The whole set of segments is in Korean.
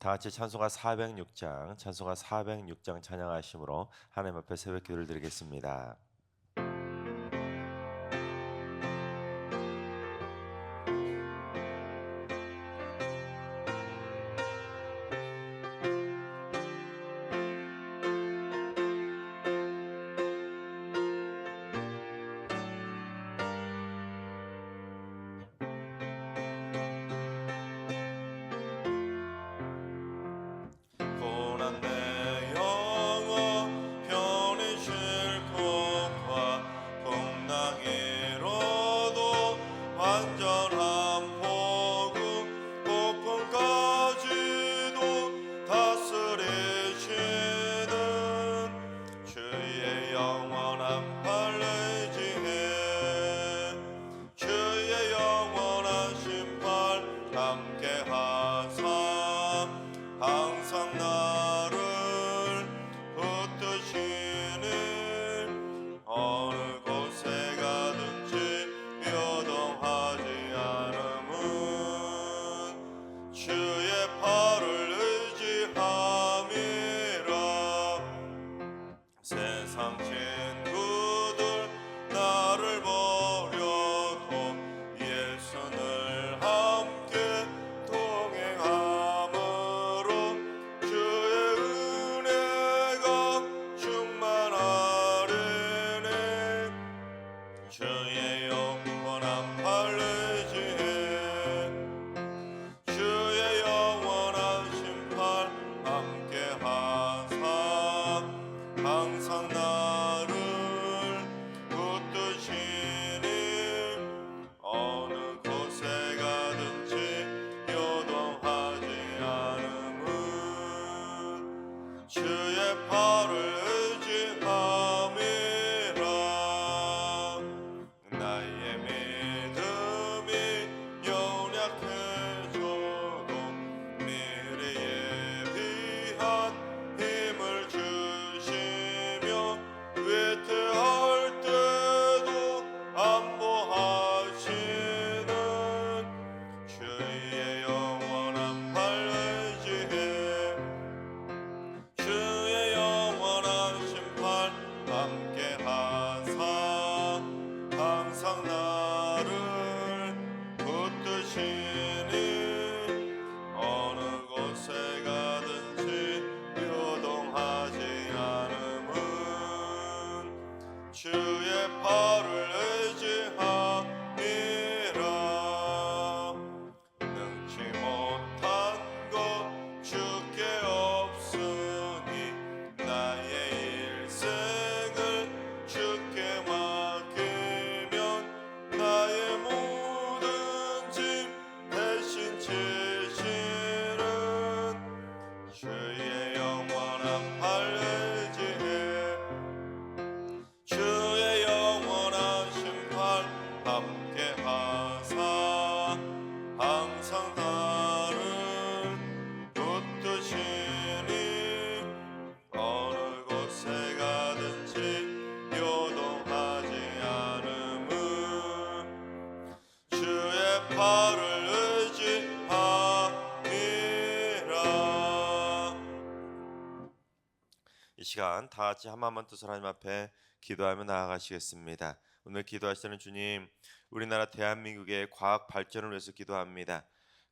다 같이 찬송가 406장, 찬송가 406장 찬양하심으로 하나님 앞에 새벽 기도를 드리겠습니다. 고난 내 영혼 편히 쉴 곳과 풍랑이로도 완전한 복음 복음까지도 다스리시는 주의 영원한 판례지혜 주의 영원한 심판 함께 하사 항상 나를 붙드시는 어느 곳에 가든지 요동하지 않음은 주의 팔을 의지함이라. 세상 친구들 나를 버려도 예수를 함께 동행함으로 주의 은혜가 충만하리니 주의 영원한 판례지혜 주의 영원한 심판 함께 하사 항상 나를 붙드시니 어느 곳에 가든지 요동하지 않음은 주의 팔을 의지함이라. 나의 믿음이 연약해져도 미리 예비한 힘을 주시며 위태할 때도 안보하시는 주의 영원한 판례지혜 주의 영원한 심판 함께 하사 항상 나를 붙드시니 어느 곳에 가든지 요동하지 않음은 주의 팔을 의지함이라. 능치 못한 것 주께 없으니 나의 일생을 주께 맡기면 나의 모든 짐 대신 지시는 주의 영원한 판례지혜 주의 영원한 심판 함께 하사 항상 나를 붙드시니 어느 곳에 가든지 요동하지 않음은 주의 팔을 의지함이라. 이 시간 다 같이 한 마음만 뜻으로 하나님 앞에 기도하며 나아가시겠습니다. 오늘 기도하시는 주님, 우리나라 대한민국의 과학 발전을 위해서 기도합니다.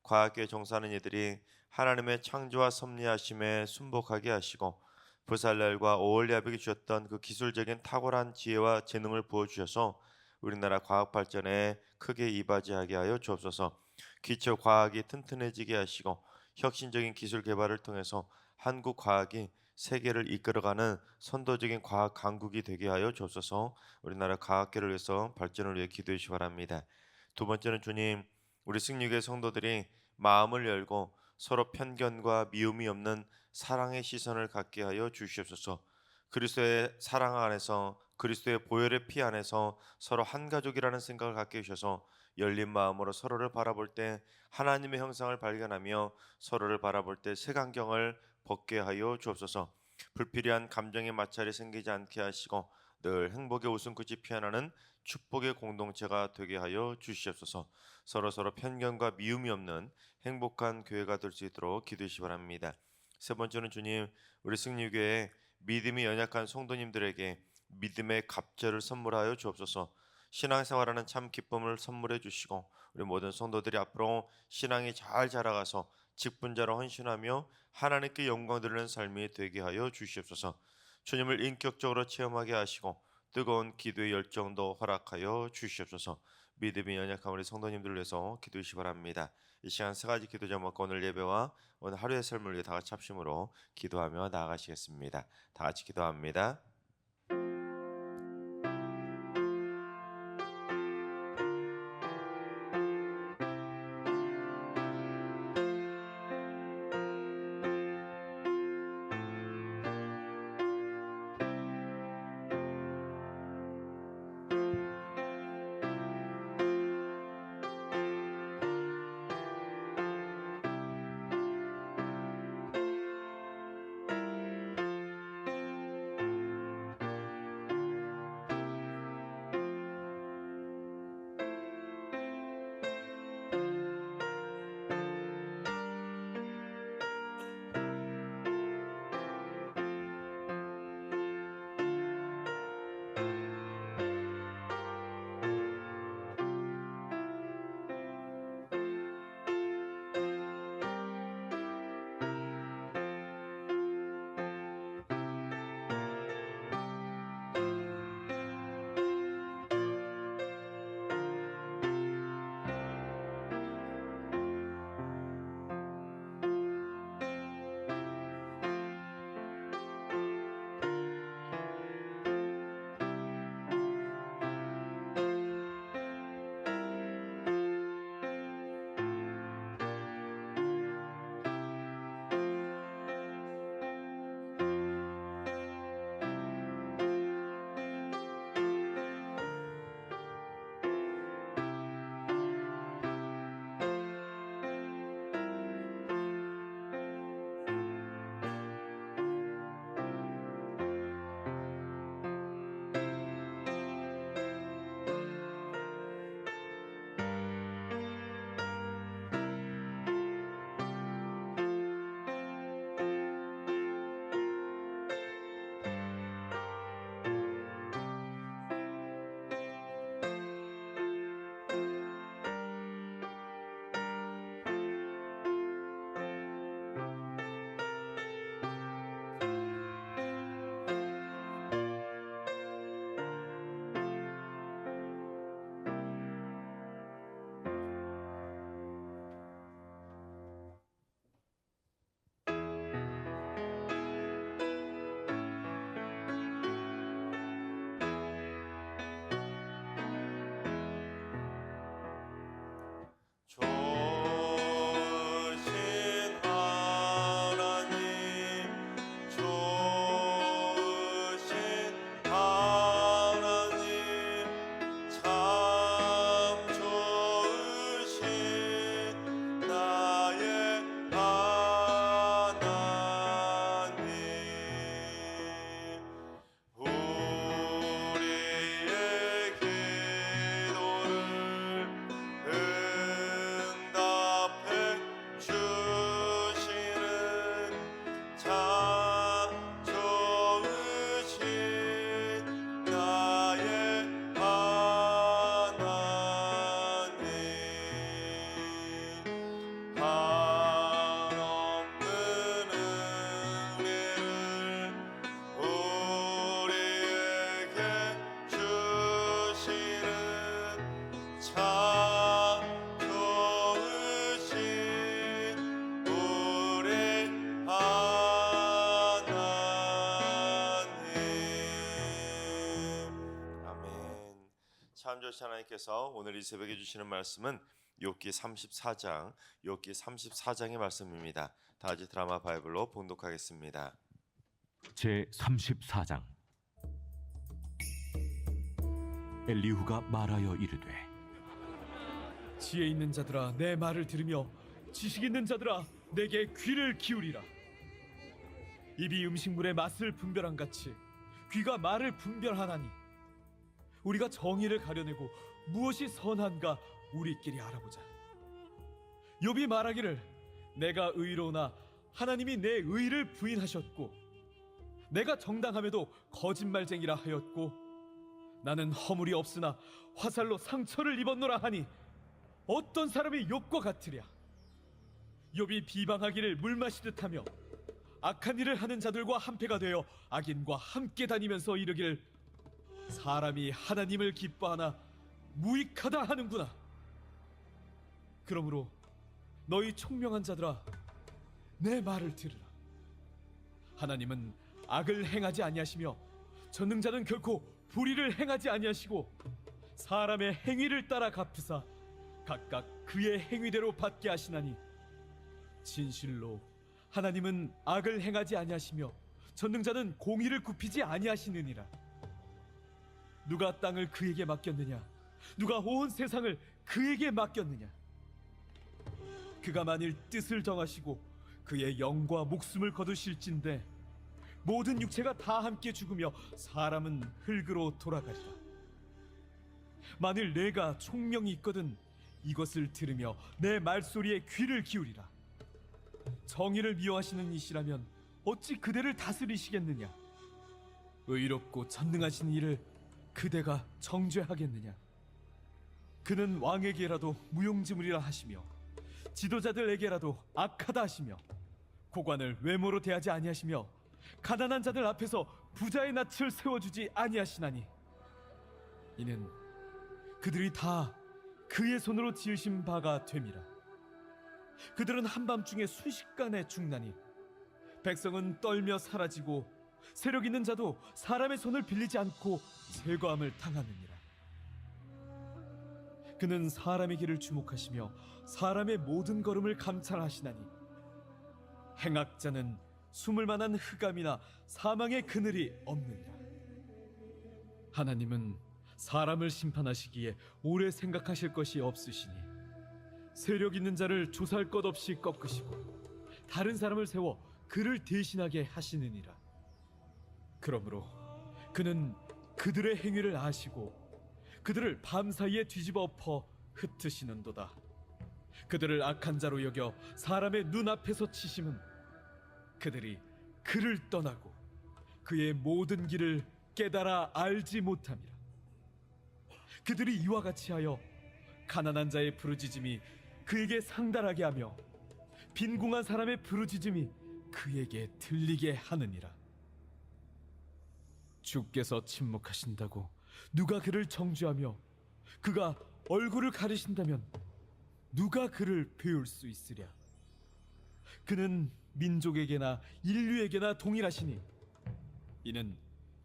과학계에 종사하는 이들이 하나님의 창조와 섭리하심에 순복하게 하시고 부살렐과 오홀리아백이 주셨던 그 기술적인 탁월한 지혜와 재능을 부어주셔서 우리나라 과학 발전에 크게 이바지하게 하여 주옵소서. 기초 과학이 튼튼해지게 하시고 혁신적인 기술 개발을 통해서 한국 과학이 세계를 이끌어가는 선도적인 과학 강국이 되게 하여 주옵소서. 우리나라 과학계를 위해서 발전을 위해 기도해 주시기 바랍니다. 두 번째는 주님, 우리 승리교회 성도들이 마음을 열고 서로 편견과 미움이 없는 사랑의 시선을 갖게 하여 주시옵소서. 그리스도의 사랑 안에서 그리스도의 보혈의 피 안에서 서로 한 가족이라는 생각을 갖게 해주셔서 열린 마음으로 서로를 바라볼 때 하나님의 형상을 발견하며 서로를 바라볼 때 색안경을 벗게 하여 주옵소서. 불필요한 감정의 마찰이 생기지 않게 하시고 늘 행복의 웃음꽃이 피어나는 축복의 공동체가 되게 하여 주시옵소서. 서로서로 편견과 미움이 없는 행복한 교회가 될 수 있도록 기도하시 바랍니다. 세 번째는 주님, 우리 승리교회 믿음이 연약한 성도님들에게 믿음의 갑절을 선물하여 주옵소서. 신앙생활하는 참 기쁨을 선물해 주시고 우리 모든 성도들이 앞으로 신앙이 잘 자라가서 직분자로 헌신하며 하나님께 영광 드리는 삶이 되게 하여 주시옵소서. 주님을 인격적으로 체험하게 하시고 뜨거운 기도의 열정도 허락하여 주시옵소서. 믿음이 연약한 우리 성도님들을 위해서 기도하시 바랍니다. 이 시간 세 가지 기도 제목과 오늘 예배와 오늘 하루의 삶을 위해 다 같이 합심으로 기도하며 나아가시겠습니다. 다 같이 기도합니다. 참 좋으신 하나님께서 오늘 이 새벽에 주시는 말씀은 욥기 34장의 말씀입니다. 다 같이 드라마 바이블로 봉독하겠습니다. 제 34장. 엘리후가 말하여 이르되 지혜 있는 자들아 내 말을 들으며 지식 있는 자들아 내게 귀를 기울이라. 입이 음식물의 맛을 분별한 같이 귀가 말을 분별하나니 우리가 정의를 가려내고 무엇이 선한가 우리끼리 알아보자. 욥이 말하기를 내가 의로우나 하나님이 내 의를 부인하셨고 내가 정당함에도 거짓말쟁이라 하였고 나는 허물이 없으나 화살로 상처를 입었노라 하니 어떤 사람이 욥과 같으랴. 욥이 비방하기를 물 마시듯 하며 악한 일을 하는 자들과 한패가 되어 악인과 함께 다니면서 이르기를 사람이 하나님을 기뻐하나 무익하다 하는구나. 그러므로 너희 총명한 자들아 내 말을 들으라. 하나님은 악을 행하지 아니하시며 전능자는 결코 불의를 행하지 아니하시고 사람의 행위를 따라 갚으사 각각 그의 행위대로 받게 하시나니 진실로 하나님은 악을 행하지 아니하시며 전능자는 공의를 굽히지 아니하시느니라. 누가 땅을 그에게 맡겼느냐? 누가 온 세상을 그에게 맡겼느냐? 그가 만일 뜻을 정하시고 그의 영과 목숨을 거두실진데 모든 육체가 다 함께 죽으며 사람은 흙으로 돌아가리라. 만일 내가 총명이 있거든 이것을 들으며 내 말소리에 귀를 기울이라. 정의를 미워하시는 이시라면 어찌 그대를 다스리시겠느냐? 의롭고 전능하신 이를 그대가 정죄하겠느냐? 그는 왕에게라도 무용지물이라 하시며 지도자들에게라도 악하다 하시며 고관을 외모로 대하지 아니하시며 가난한 자들 앞에서 부자의 낯을 세워주지 아니하시나니 이는 그들이 다 그의 손으로 지으신 바가 됨이라. 그들은 한밤중에 순식간에 죽나니 백성은 떨며 사라지고 세력 있는 자도 사람의 손을 빌리지 않고 제거함을 당하느니라. 그는 사람의 길을 주목하시며 사람의 모든 걸음을 감찰하시나니 행악자는 숨을 만한 흑암이나 사망의 그늘이 없느니라. 하나님은 사람을 심판하시기에 오래 생각하실 것이 없으시니 세력 있는 자를 조사할 것 없이 꺾으시고 다른 사람을 세워 그를 대신하게 하시느니라. 그러므로 그는 그들의 행위를 아시고 그들을 밤사이에 뒤집어 엎어 흩으시는도다. 그들을 악한 자로 여겨 사람의 눈앞에서 치심은 그들이 그를 떠나고 그의 모든 길을 깨달아 알지 못함이라. 그들이 이와 같이 하여 가난한 자의 부르짖음이 그에게 상달하게 하며 빈궁한 사람의 부르짖음이 그에게 들리게 하느니라. 주께서 침묵하신다고 누가 그를 정죄하며 그가 얼굴을 가리신다면 누가 그를 배울 수 있으랴. 그는 민족에게나 인류에게나 동일하시니 이는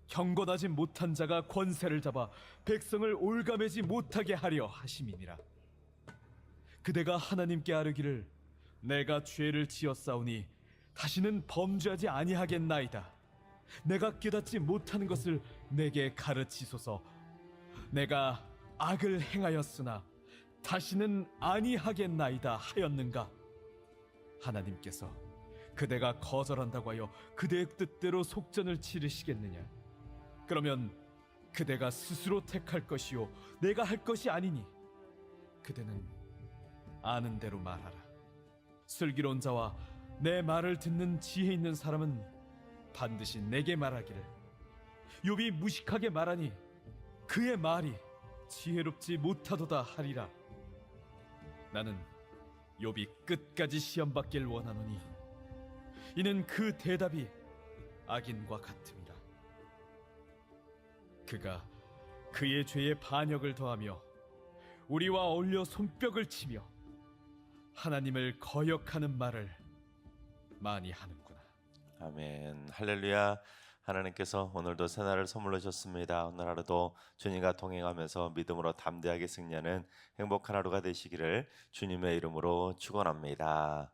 경건하지 못한 자가 권세를 잡아 백성을 올가매지 못하게 하려 하심이니라. 그대가 하나님께 아뢰기를 내가 죄를 지었사오니 다시는 범죄하지 아니하겠나이다. 내가 깨닫지 못하는 것을 내게 가르치소서. 내가 악을 행하였으나 다시는 아니하겠나이다 하였는가? 하나님께서 그대가 거절한다고 하여 그대의 뜻대로 속전을 치르시겠느냐? 그러면 그대가 스스로 택할 것이요 내가 할 것이 아니니 그대는 아는 대로 말하라. 슬기로운 자와 내 말을 듣는 지혜 있는 사람은 반드시 내게 말하기를 욥이 무식하게 말하니 그의 말이 지혜롭지 못하도다 하리라. 나는 욥이 끝까지 시험받길 원하노니 이는 그 대답이 악인과 같음이라. 그가 그의 죄에 반역을 더하며 우리와 어울려 손뼉을 치며 하나님을 거역하는 말을 많이 하는구나. 아멘. 할렐루야. 하나님께서 오늘도 새날을 선물로 주셨습니다. 오늘 하루도 주님과 동행하면서 믿음으로 담대하게 승리하는 행복한 하루가 되시기를 주님의 이름으로 축원합니다.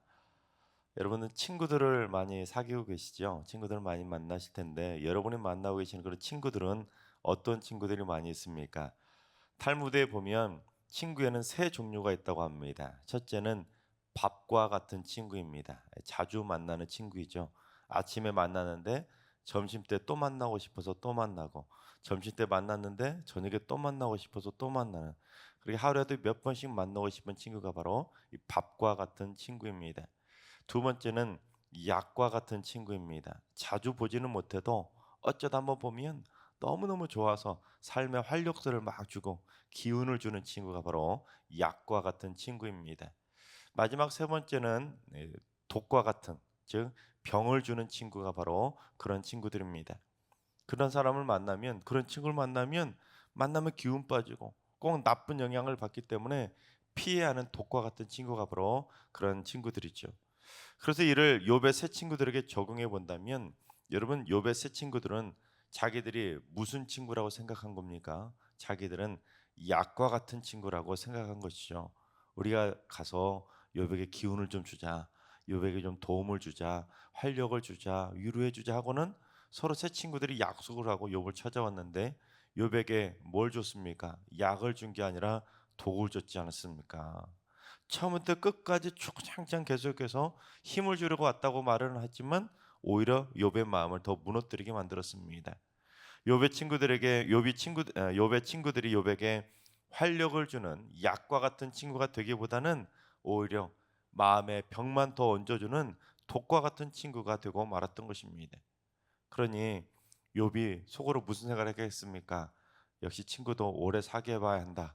여러분은 친구들을 많이 사귀고 계시죠? 친구들을 많이 만나실 텐데 여러분이 만나고 계시는 그런 친구들은 어떤 친구들이 많이 있습니까? 탈무드에 보면 친구에는 세 종류가 있다고 합니다. 첫째는 밥과 같은 친구입니다. 자주 만나는 친구이죠. 아침에 만나는데 점심 때 또 만나고 싶어서 또 만나고, 점심 때 만났는데 저녁에 또 만나고 싶어서 또 만나는, 그렇게 하루에도 몇 번씩 만나고 싶은 친구가 바로 이 밥과 같은 친구입니다. 두 번째는 약과 같은 친구입니다. 자주 보지는 못해도 어쩌다 한번 보면 너무너무 좋아서 삶의 활력소를 막 주고 기운을 주는 친구가 바로 약과 같은 친구입니다. 마지막 세 번째는 독과 같은, 즉 병을 주는 친구가 바로 그런 친구들입니다. 그런 사람을 만나면, 그런 친구를 만나면 기운 빠지고 꼭 나쁜 영향을 받기 때문에 피해야 하는 독과 같은 친구가 바로 그런 친구들이죠. 그래서 이를 욥의 세 친구들에게 적용해 본다면, 여러분, 욥의 세 친구들은 자기들이 무슨 친구라고 생각한 겁니까? 자기들은 약과 같은 친구라고 생각한 것이죠. 우리가 가서 욥에게 기운을 좀 주자, 욥에게 좀 도움을 주자, 활력을 주자, 위로해 주자 하고는 서로 세 친구들이 약속을 하고 욥을 찾아왔는데, 욥에게 뭘 줬습니까? 약을 준 게 아니라 독을 줬지 않았습니까? 처음부터 끝까지 주구장창 계속해서 힘을 주려고 왔다고 말은 하지만 오히려 욥의 마음을 더 무너뜨리게 만들었습니다. 욥의 친구들이 욥에게 활력을 주는 약과 같은 친구가 되기보다는 오히려 마음의 병만 더 얹어주는 독과 같은 친구가 되고 말았던 것입니다. 그러니 욥이 속으로 무슨 생각을 했겠습니까? 역시 친구도 오래 사귀어 봐야 한다.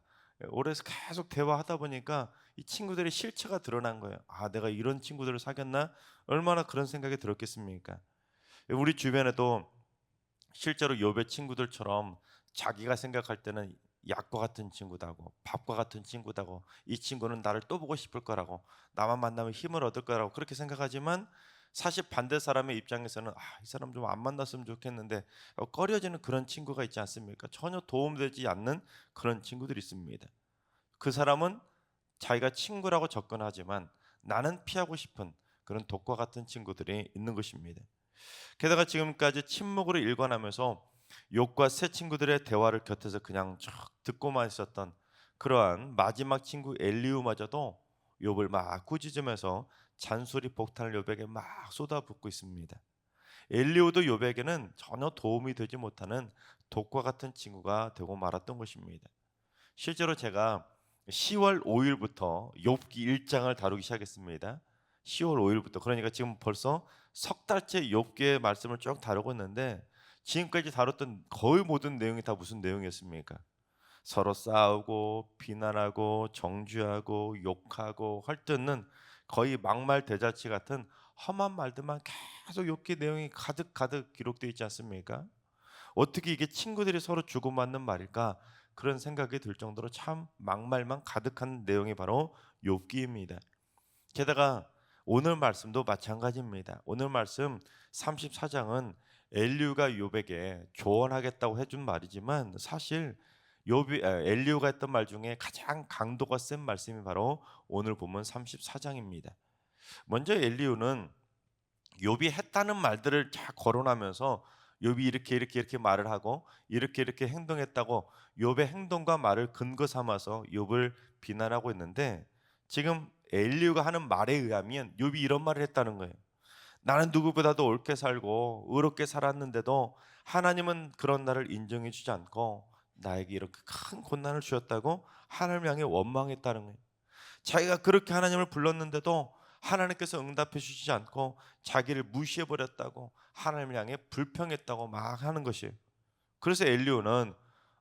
오래 계속 대화하다 보니까 이 친구들의 실체가 드러난 거예요. 아, 내가 이런 친구들을 사귀었나? 얼마나 그런 생각이 들었겠습니까? 우리 주변에도 실제로 욥의 친구들처럼 자기가 생각할 때는 약과 같은 친구다고, 밥과 같은 친구다고, 이 친구는 나를 또 보고 싶을 거라고, 나만 만나면 힘을 얻을 거라고 그렇게 생각하지만, 사실 반대 사람의 입장에서는 이 사람 좀 안 만났으면 좋겠는데 꺼려지는 그런 친구가 있지 않습니까? 전혀 도움되지 않는 그런 친구들이 있습니다. 그 사람은 자기가 친구라고 접근하지만 나는 피하고 싶은 그런 독과 같은 친구들이 있는 것입니다. 게다가 지금까지 침묵으로 일관하면서 욥과 새 친구들의 대화를 곁에서 그냥 쭉 듣고만 있었던 그러한 마지막 친구 엘리우마저도 욥을 막 꾸짖으면서 잔소리 폭탄을 욥에게 막 쏟아붓고 있습니다. 엘리우도 욥에게는 전혀 도움이 되지 못하는 독과 같은 친구가 되고 말았던 것입니다. 실제로 제가 10월 5일부터 욥기 1장을 다루기 시작했습니다. 10월 5일부터, 그러니까 지금 벌써 석 달째 욥기의 말씀을 쭉 다루고 있는데, 지금까지 다뤘던 거의 모든 내용이 다 무슨 내용이었습니까? 서로 싸우고 비난하고 정죄하고 욕하고 헐뜯는 거의 막말 대잔치 같은 험한 말들만 계속 욥기 내용이 가득 기록되어 있지 않습니까? 어떻게 이게 친구들이 서로 주고받는 말일까? 그런 생각이 들 정도로 참 막말만 가득한 내용이 바로 욥기입니다. 게다가 오늘 말씀도 마찬가지입니다. 오늘 말씀 34장은 엘리후가 욥에게 조언하겠다고 해준 말이지만, 사실 엘리후가 했던 말 중에 가장 강도가 센 말씀이 바로 오늘 본문 34장입니다. 먼저 엘리후는 욥이 했다는 말들을 다 거론하면서 욥이 이렇게 말을 하고 이렇게 행동했다고 욥의 행동과 말을 근거 삼아서 욥을 비난하고 있는데, 지금 엘리후가 하는 말에 의하면 욥이 이런 말을 했다는 거예요. 나는 누구보다도 옳게 살고 의롭게 살았는데도 하나님은 그런 나를 인정해 주지 않고 나에게 이렇게 큰 고난을 주셨다고 하나님을 향해 원망했다는 거예요. 자기가 그렇게 하나님을 불렀는데도 하나님께서 응답해 주시지 않고 자기를 무시해 버렸다고 하나님을 향해 불평했다고 막 하는 것이에요. 그래서 엘리후는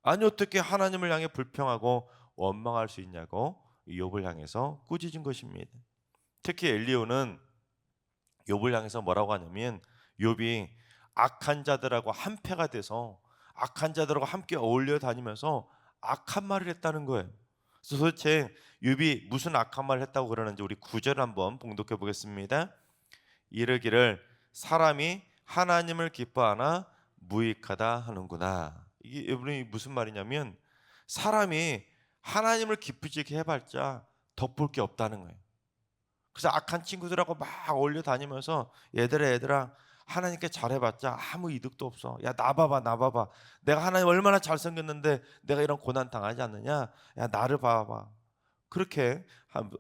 아니 어떻게 하나님을 향해 불평하고 원망할 수 있냐고 욥을 향해서 꾸짖은 것입니다. 특히 엘리후는 욥을 향해서 뭐라고 하냐면, 욥이 악한 자들하고 한패가 돼서 악한 자들하고 함께 어울려 다니면서 악한 말을 했다는 거예요. 그래서 도대체 욥이 무슨 악한 말을 했다고 그러는지 우리 9절 한번 봉독해 보겠습니다. 이르기를 사람이 하나님을 기뻐하나 무익하다 하는구나. 이게 여러분이 무슨 말이냐면, 사람이 하나님을 기쁘시게 해봤자 덕볼 게 없다는 거예요. 그래서 악한 친구들하고 막 어울려 다니면서 얘들아 하나님께 잘해봤자 아무 이득도 없어. 야 나 봐봐 내가 하나님 얼마나 잘생겼는데 내가 이런 고난 당하지 않느냐. 야 나를 봐봐. 그렇게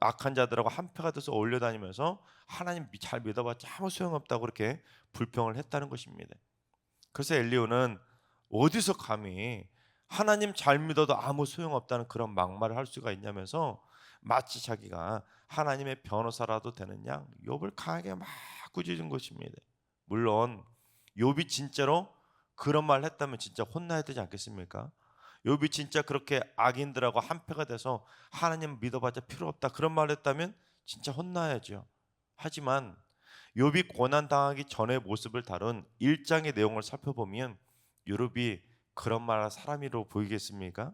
악한 자들하고 한패가 돼서 어울려 다니면서 하나님 잘 믿어봤자 아무 소용없다고 그렇게 불평을 했다는 것입니다. 그래서 엘리후는 어디서 감히 하나님 잘 믿어도 아무 소용없다는 그런 막말을 할 수가 있냐면서 마치 자기가 하나님의 변호사라도 되는 양 욥을 강하게 막 꾸짖은 것입니다. 물론 욥이 진짜로 그런 말을 했다면 진짜 혼나야 되지 않겠습니까? 욥이 진짜 그렇게 악인들하고 한패가 돼서 하나님 믿어봤자 필요 없다 그런 말을 했다면 진짜 혼나야죠. 하지만 욥이 고난 당하기 전의 모습을 다룬 1장의 내용을 살펴보면 욥이 그런 말할 사람이로 보이겠습니까?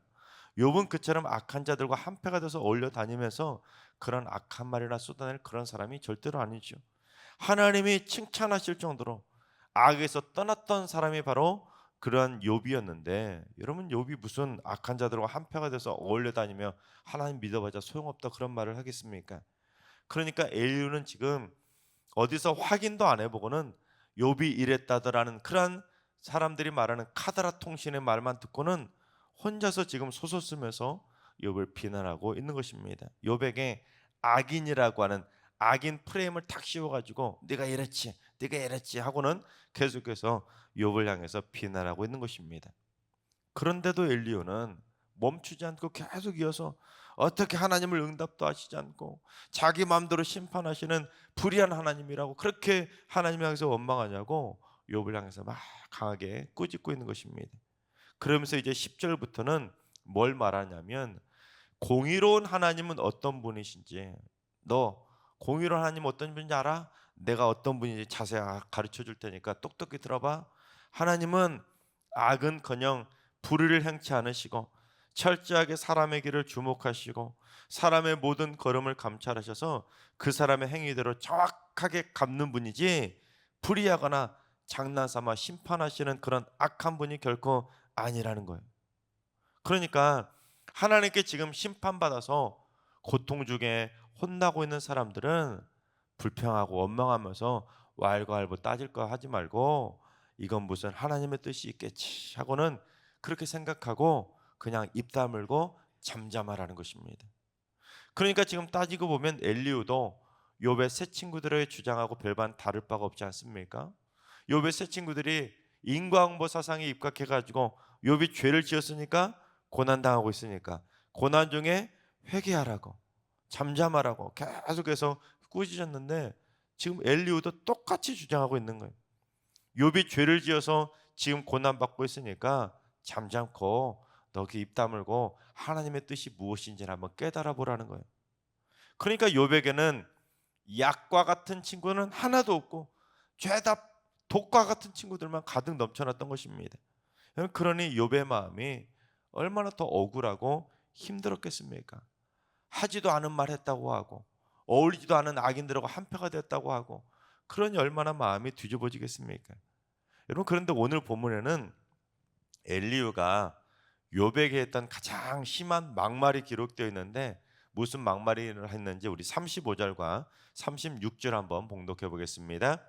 욥은 그처럼 악한 자들과 한패가 돼서 어울려 다니면서 그런 악한 말이나 쏟아낼 그런 사람이 절대로 아니죠. 하나님이 칭찬하실 정도로 악에서 떠났던 사람이 바로 그러한 욥이었는데, 여러분 욥이 무슨 악한 자들과 한패가 돼서 어울려 다니며 하나님 믿어봐자 소용없다 그런 말을 하겠습니까? 그러니까 엘리후는 지금 어디서 확인도 안 해보고는 욥이 이랬다더라는 그런 사람들이 말하는 카더라 통신의 말만 듣고는 혼자서 지금 소설 쓰면서 욥을 비난하고 있는 것입니다. 욥에게 악인이라고 하는 악인 프레임을 탁 씌워가지고 네가 이랬지 하고는 계속해서 욥을 향해서 비난하고 있는 것입니다. 그런데도 엘리후는 멈추지 않고 계속 이어서 어떻게 하나님을 응답도 하시지 않고 자기 마음대로 심판하시는 불의한 하나님이라고 그렇게 하나님 향해서 원망하냐고 욥을 향해서 막 강하게 꾸짖고 있는 것입니다. 그러면서 이제 10절부터는 뭘 말하냐면 공의로운 하나님은 어떤 분이신지, 너 공의로운 하나님 어떤 분인지 알아? 내가 어떤 분인지 자세히 가르쳐 줄 테니까 똑똑히 들어봐. 하나님은 악은커녕 불의를 행치 않으시고 철저하게 사람의 길을 주목하시고 사람의 모든 걸음을 감찰하셔서 그 사람의 행위대로 정확하게 갚는 분이지 불의하거나 장난삼아 심판하시는 그런 악한 분이 결코 아니라는 거예요. 그러니까 하나님께 지금 심판받아서 고통 중에 혼나고 있는 사람들은 불평하고 원망하면서 왈가왈부 따질 거 하지 말고 이건 무슨 하나님의 뜻이 있겠지 하고는 그렇게 생각하고 그냥 입 다물고 잠잠하라는 것입니다. 그러니까 지금 따지고 보면 엘리후도 욥의 새 친구들의 주장하고 별반 다를 바가 없지 않습니까? 욥의 새 친구들이 인과응보 사상에 입각해가지고 욥이 죄를 지었으니까 고난 당하고 있으니까 고난 중에 회개하라고 잠잠하라고 계속해서 꾸짖었는데 지금 엘리후도 똑같이 주장하고 있는 거예요. 욥이 죄를 지어서 지금 고난 받고 있으니까 잠잠고 너기 입 다물고 하나님의 뜻이 무엇인지를 한번 깨달아 보라는 거예요. 그러니까 욥에게는 약과 같은 친구는 하나도 없고 죄다 독과 같은 친구들만 가득 넘쳐났던 것입니다. 그러니 욥의 마음이 얼마나 더 억울하고 힘들었겠습니까? 하지도 않은 말 했다고 하고 어울리지도 않은 악인들하고 한패가 됐다고 하고 그러니 얼마나 마음이 뒤집어지겠습니까? 여러분 그런데 오늘 본문에는 엘리후가 욥에게 했던 가장 심한 막말이 기록되어 있는데 무슨 막말을 했는지 우리 35절과 36절 한번 봉독해 보겠습니다.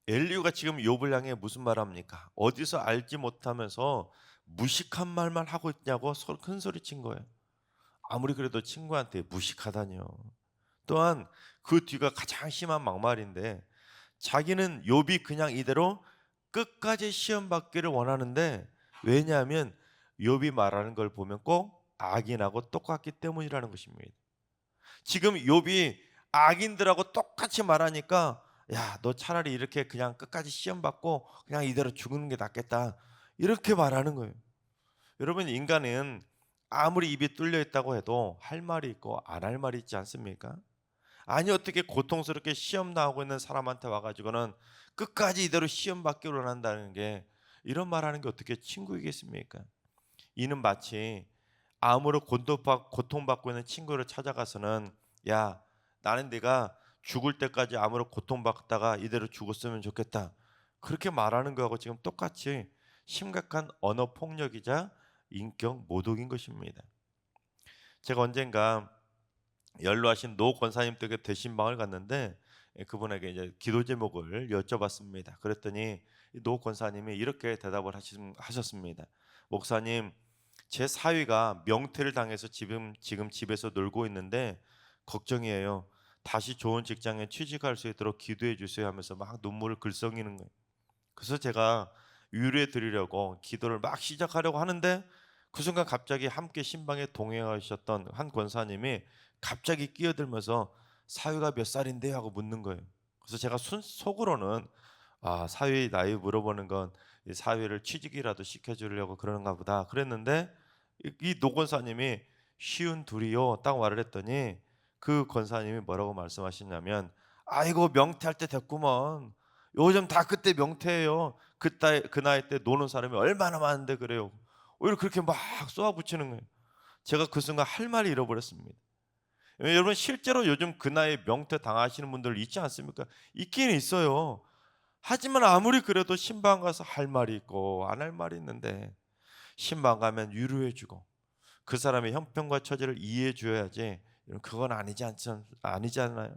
엘리후가 지금 욥을 향해 무슨 말합니까? 어디서 알지 못하면서 무식한 말만 하고 있냐고 큰 소리 친 거예요. 아무리 그래도 친구한테 무식하다뇨. 또한 그 뒤가 가장 심한 막말인데 자기는 욥이 그냥 이대로 끝까지 시험 받기를 원하는데 왜냐하면 욥이 말하는 걸 보면 꼭 악인하고 똑같기 때문이라는 것입니다. 지금 욥이 악인들하고 똑같이 말하니까 야, 너 차라리 이렇게 그냥 끝까지 시험 받고 그냥 이대로 죽는 게 낫겠다. 이렇게 말하는 거예요. 여러분 인간은 아무리 입이 뚫려 있다고 해도 할 말이 있고 안 할 말이 있지 않습니까? 아니 어떻게 고통스럽게 시험 나오고 있는 사람한테 와가지고는 끝까지 이대로 시험 받기를 원한다는 게 이런 말하는 게 어떻게 친구이겠습니까? 이는 마치 암으로 고통받고 있는 친구를 찾아가서는 야 나는 네가 죽을 때까지 암으로 고통받다가 이대로 죽었으면 좋겠다 그렇게 말하는 거하고 지금 똑같이 심각한 언어 폭력이자 인격 모독인 것입니다. 제가 언젠가 연로하신 노 권사님 댁에 대신방을 갔는데 그분에게 이제 기도 제목을 여쭤봤습니다. 그랬더니 노 권사님이 이렇게 대답을 하셨습니다. 목사님, 제 사위가 명퇴를 당해서 지금 집에서 놀고 있는데 걱정이에요. 다시 좋은 직장에 취직할 수 있도록 기도해 주세요 하면서 막 눈물을 글썽이는 거예요. 그래서 제가 위로해 드리려고 기도를 막 시작하려고 하는데 그 순간 갑자기 함께 신방에 동행하셨던 한 권사님이 갑자기 끼어들면서 사위가 몇 살인데요 하고 묻는 거예요. 그래서 제가 속으로는 사위 나이 물어보는 건 이 사위를 취직이라도 시켜주려고 그러는가 보다 그랬는데 이 노 권사님이 쉬운 둘이요 딱 말을 했더니 그 권사님이 뭐라고 말씀하셨냐면 아이고 명퇴할 때 됐구먼. 요즘 다 그때 명퇴해요. 그 나이 때 노는 사람이 얼마나 많은데 그래요. 오히려 그렇게 막 쏘아붙이는 거예요. 제가 그 순간 할 말을 잃어버렸습니다. 여러분 실제로 요즘 그 나이에 명퇴 당하시는 분들 있지 않습니까? 있긴 있어요. 하지만 아무리 그래도 신방 가서 할 말이 있고 안 할 말이 있는데 신방 가면 위로해 주고 그 사람의 형편과 처지를 이해해 줘야지. 그건 아니잖아요.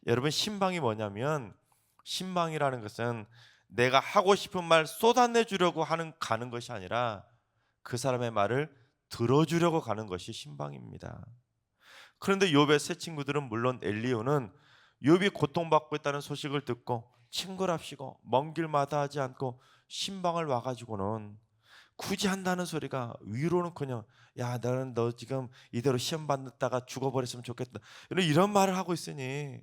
여러분 신방이 뭐냐면 신방이라는 것은 내가 하고 싶은 말 쏟아내 주려고 가는 것이 아니라 그 사람의 말을 들어주려고 가는 것이 신방입니다. 그런데 욥의 세 친구들은 물론 엘리후는 욥이 고통받고 있다는 소식을 듣고 친구랍시고 먼 길 마다하지 않고 신방을 와가지고는 굳이 한다는 소리가 위로는커녕 야 너는 너 지금 이대로 시험 받다가 죽어버렸으면 좋겠다 이런 말을 하고 있으니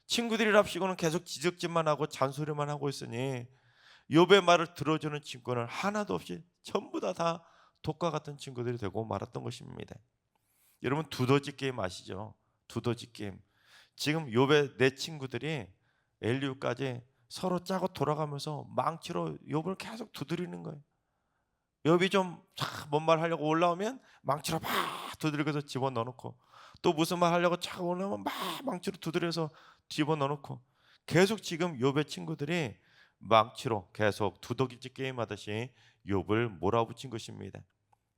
친구들이랍시고는 계속 지적질만 하고 잔소리만 하고 있으니 욥의 말을 들어주는 친구는 하나도 없이 전부 다 독과 같은 친구들이 되고 말았던 것입니다. 여러분 두더지 게임 아시죠? 두더지 게임. 지금 욥의 네 친구들이 엘리후까지 서로 짜고 돌아가면서 망치로 욥을 계속 두드리는 거예요. 욥이 좀 뭔 말 하려고 올라오면 망치로 막 두드리고서 집어넣어놓고 또 무슨 말 하려고 쫙 올라오면 막 망치로 두드려서 집어넣어놓고 계속 지금 욥의 친구들이 망치로 계속 두더지 게임하듯이 욥을 몰아붙인 것입니다.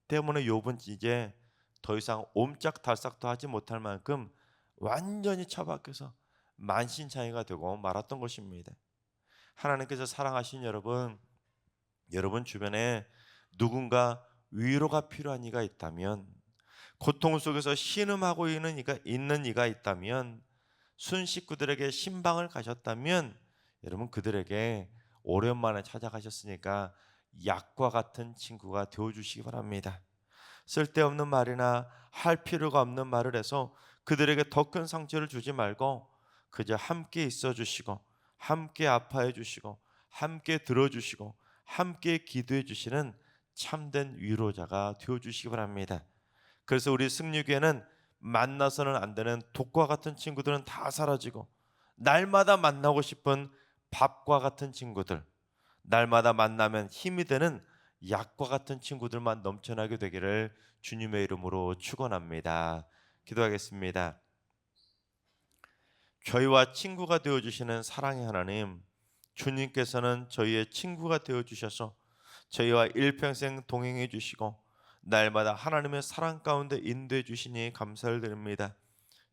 때문에 욥은 이제 더 이상 옴짝달싹도 하지 못할 만큼 완전히 처박혀서 만신창이가 되고 말았던 것입니다. 하나님께서 사랑하신 여러분 주변에 누군가 위로가 필요한 이가 있다면, 고통 속에서 신음하고 있는 이가 있다면, 순 식구들에게 신방을 가셨다면 여러분 그들에게 오랜만에 찾아가셨으니까 약과 같은 친구가 되어주시기 바랍니다. 쓸데없는 말이나 할 필요가 없는 말을 해서 그들에게 더 큰 상처를 주지 말고 그저 함께 있어 주시고 함께 아파해 주시고 함께 들어주시고 함께 기도해 주시는 참된 위로자가 되어 주시기 바랍니다. 그래서 우리 승리교회는 만나서는 안 되는 독과 같은 친구들은 다 사라지고 날마다 만나고 싶은 밥과 같은 친구들, 날마다 만나면 힘이 되는 약과 같은 친구들만 넘쳐나게 되기를 주님의 이름으로 축원합니다. 기도하겠습니다. 저희와 친구가 되어주시는 사랑의 하나님, 주님께서는 저희의 친구가 되어주셔서 저희와 일평생 동행해 주시고 날마다 하나님의 사랑 가운데 인도해 주시니 감사를 드립니다.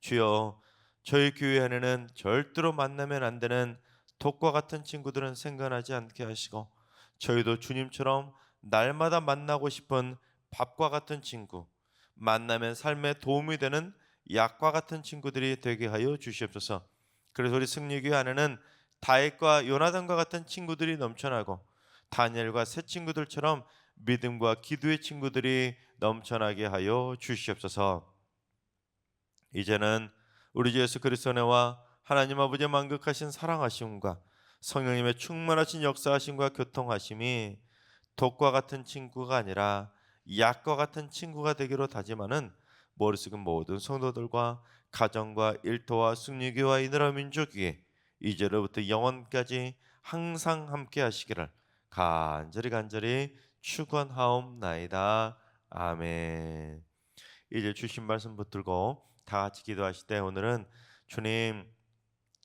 주여, 저희 교회 안에는 절대로 만나면 안 되는 독과 같은 친구들은 생겨나지 않게 하시고 저희도 주님처럼 날마다 만나고 싶은 밥과 같은 친구, 만나면 삶에 도움이 되는 약과 같은 친구들이 되게 하여 주시옵소서. 그래서 우리 승리교회 안에는 다윗과 요나단과 같은 친구들이 넘쳐나고 다니엘과 새 친구들처럼 믿음과 기도의 친구들이 넘쳐나게 하여 주시옵소서. 이제는 우리 주 예수 그리스도의 은혜와 하나님 아버지의 만극하신 사랑하심과 성령님의 충만하신 역사하심과 교통하심이 독과 같은 친구가 아니라 약과 같은 친구가 되기로 다짐하는 머릿속은 모든 성도들과 가정과 일터와 승리교와 이 나라 민족 위에 이제로부터 영원까지 항상 함께 하시기를 간절히 축원하옵나이다. 아멘. 이제 주신 말씀 붙들고 다 같이 기도하실 때 오늘은 주님,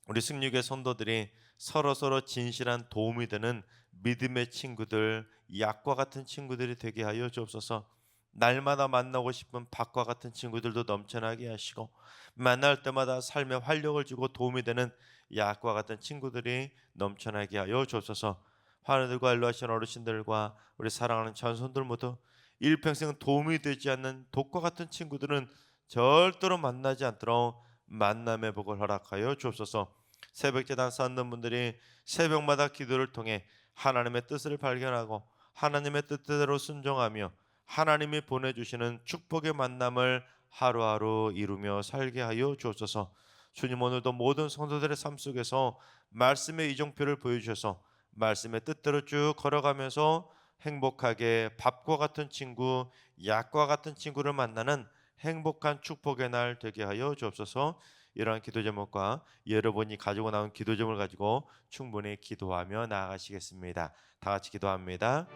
우리 승리교회 성도들이 서로 진실한 도움이 되는 믿음의 친구들, 약과 같은 친구들이 되게 하여 주옵소서. 날마다 만나고 싶은 밥과 같은 친구들도 넘쳐나게 하시고 만날 때마다 삶에 활력을 주고 도움이 되는 약과 같은 친구들이 넘쳐나게 하여 주옵소서. 환우들과 일로하신 어르신들과 우리 사랑하는 자손들 모두 일평생 도움이 되지 않는 독과 같은 친구들은 절대로 만나지 않도록 만남의 복을 허락하여 주옵소서. 새벽제단 쌓는 분들이 새벽마다 기도를 통해 하나님의 뜻을 발견하고 하나님의 뜻대로 순종하며 하나님이 보내주시는 축복의 만남을 하루하루 이루며 살게 하여 주옵소서. 주님, 오늘도 모든 성도들의 삶 속에서 말씀의 이정표를 보여주셔서 말씀의 뜻대로 쭉 걸어가면서 행복하게 밥과 같은 친구, 약과 같은 친구를 만나는 행복한 축복의 날 되게 하여 주옵소서. 이러한 기도 제목과 여러분이 가지고 나온 기도 제목을 가지고 충분히 기도하며 나아가시겠습니다. 다 같이 기도합니다.